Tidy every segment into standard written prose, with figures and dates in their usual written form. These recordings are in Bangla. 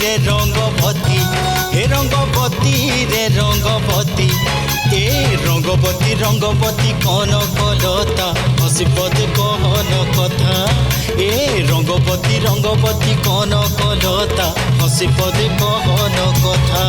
রে রঙ্গবতী হে রঙ্গবতী রে রঙ্গবতী এ রঙ্গবতী রঙ্গবতী কনকলতা হসিপদে কহন কথা এ রঙ্গবতী রঙ্গবতী কনকলতা হসিপদে কহন কথা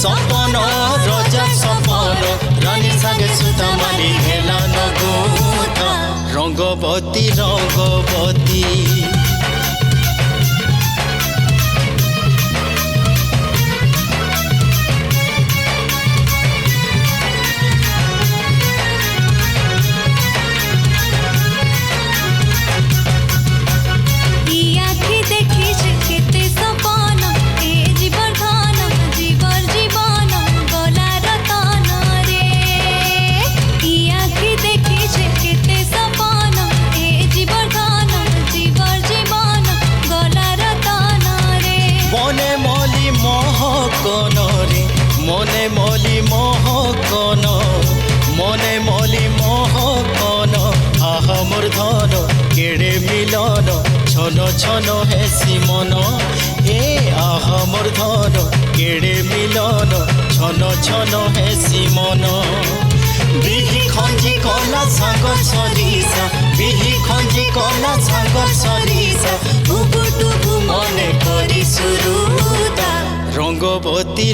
সপন রজা সপন রানী সাগে সুতা মানি হেলা নগুতা রঙ্গবতী রঙ্গবতী মনে মলি মহকন মনে মলি মহকন আহা মোর ধন কেড়ে মিলন ছন ছন হেসি মন এ আহা মোর ধন কেড়ে মিলন ছন ছন হেসি মন বিহি খঞ্জি কলা সাগর সরিষা বিহি খঞ্জি কলা সাগর সরিষা টুবু টুবু মনে করি সুরুদা রঙ্গবতী